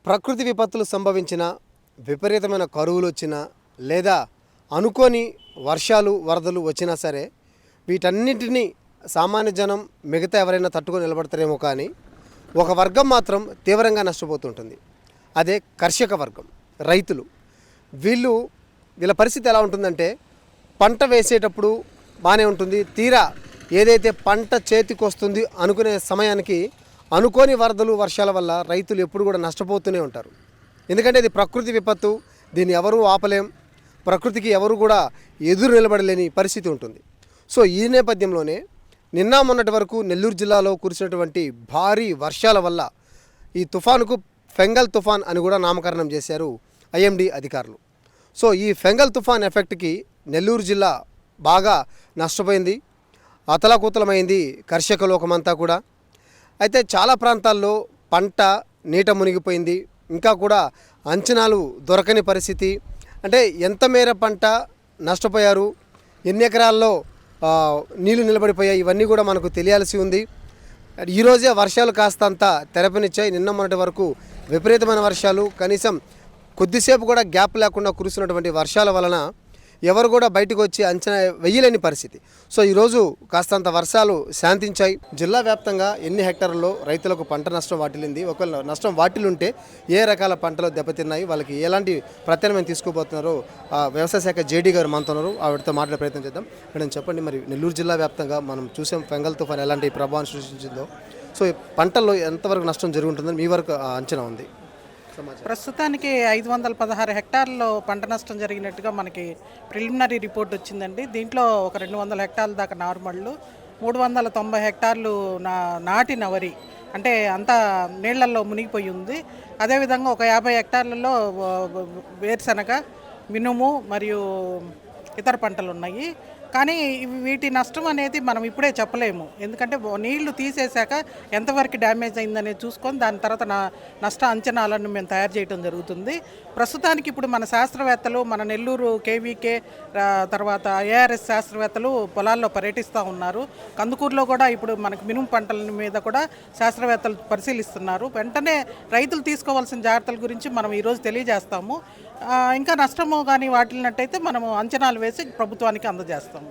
ప్రకృతి విపత్తులు సంభవించిన, విపరీతమైన కరువులు వచ్చినా లేదా అనుకోని వర్షాలు వరదలు వచ్చినా సరే వీటన్నిటినీ సామాన్య జనం మిగతా ఎవరైనా తట్టుకొని నిలబడతారేమో, కానీ ఒక వర్గం మాత్రం తీవ్రంగా నష్టపోతుంటుంది. అదే కర్షక వర్గం, రైతులు. వీళ్ళ పరిస్థితి ఎలా ఉంటుందంటే, పంట వేసేటప్పుడు బాగానే ఉంటుంది, తీరా ఏదైతే పంట చేతికి వస్తుంది అనుకునే సమయానికి అనుకోని వరదలు వర్షాల వల్ల రైతులు ఎప్పుడు కూడా నష్టపోతూనే ఉంటారు. ఎందుకంటే ఇది ప్రకృతి విపత్తు, దీన్ని ఎవరూ ఆపలేం, ప్రకృతికి ఎవరు కూడా ఎదురు నిలబడలేని పరిస్థితి ఉంటుంది. సో ఈ నేపథ్యంలోనే నిన్న మొన్నటి వరకు నెల్లూరు జిల్లాలో కురిసినటువంటి భారీ వర్షాల వల్ల ఈ తుఫానుకు ఫెంగల్ తుఫాన్ అని కూడా నామకరణం చేశారు ఐఎండీ అధికారులు. సో ఈ ఫెంగల్ తుఫాన్ ఎఫెక్ట్కి నెల్లూరు జిల్లా బాగా నష్టపోయింది, అతలాకుతలమైంది కర్షక లోకమంతా కూడా. అయితే చాలా ప్రాంతాల్లో పంట నీట మునిగిపోయింది, ఇంకా కూడా అంచనాలు దొరకని పరిస్థితి. అంటే ఎంత మేర పంట నష్టపోయారు, ఎన్ని ఎకరాల్లో నీళ్లు నిలబడిపోయాయి, ఇవన్నీ కూడా మనకు తెలియాల్సి ఉంది. ఈరోజే వర్షాలు కాస్తంత తెరపనిచ్చాయి. నిన్న మొన్నటి వరకు విపరీతమైన వర్షాలు, కనీసం కొద్దిసేపు కూడా గ్యాప్ లేకుండా కురుస్తున్నటువంటి వర్షాల వలన ఎవరు కూడా బయటకు వచ్చి అంచనా వెయ్యలేని పరిస్థితి. సో ఈరోజు కాస్తంత వర్షాలు శాంతించాయి. జిల్లా వ్యాప్తంగా ఎన్ని హెక్టార్లలో రైతులకు పంట నష్టం వాటిల్లింది, ఒకవేళ నష్టం వాటిల్లుంటే ఏ రకాల పంటలు దెబ్బతిన్నాయి, వాళ్ళకి ఎలాంటి ప్రత్యామ్నాయం తీసుకోబోతున్నారో వ్యవసాయ శాఖ జేడీ గారు మనతోన్నారు, ఆవిడతో మాట్లాడే ప్రయత్నం చేద్దాం. మేడం చెప్పండి, మరి నెల్లూరు జిల్లా వ్యాప్తంగా మనం చూసాం ఫెంగల్ తుఫాన్ ఎలాంటి ప్రభావం సృష్టించిందో, సో పంటల్లో ఎంతవరకు నష్టం జరుగుతుందని మీ వరకు అంచనా ఉంది? ప్రస్తుతానికి 516 హెక్టార్లలో పంట నష్టం జరిగినట్టుగా మనకి ప్రిలిమినరీ రిపోర్ట్ వచ్చిందండి. దీంట్లో ఒక 200 హెక్టార్ల దాకా నార్మళ్ళు, 390 హెక్టార్లు నాటిన వరి, అంటే అంతా నీళ్లలో మునిగిపోయి ఉంది. అదేవిధంగా ఒక 50 హెక్టార్లలో వేరుశనగ, మినుము మరియు ఇతర పంటలు ఉన్నాయి. కానీ వీటి నష్టం అనేది మనం ఇప్పుడే చెప్పలేము, ఎందుకంటే నీళ్లు తీసేశాక ఎంతవరకు డ్యామేజ్ అయిందనేది చూసుకొని దాని తర్వాత నష్ట అంచనాలను మేము తయారు చేయడం జరుగుతుంది. ప్రస్తుతానికి ఇప్పుడు మన శాస్త్రవేత్తలు, మన నెల్లూరు కేవీకే తర్వాత ఏఆర్ఎస్ శాస్త్రవేత్తలు పొలాల్లో పర్యటిస్తూ ఉన్నారు. కందుకూరులో కూడా ఇప్పుడు మనకు మినుము పంటల మీద కూడా శాస్త్రవేత్తలు పరిశీలిస్తున్నారు. వెంటనే రైతులు తీసుకోవాల్సిన జాగ్రత్తల గురించి మనం ఈరోజు తెలియజేస్తాము. ఇంకా నష్టము కానీ వాటిల్లినట్టయితే మనము అంచనాలు వేసి ప్రభుత్వానికి అందజేస్తాం.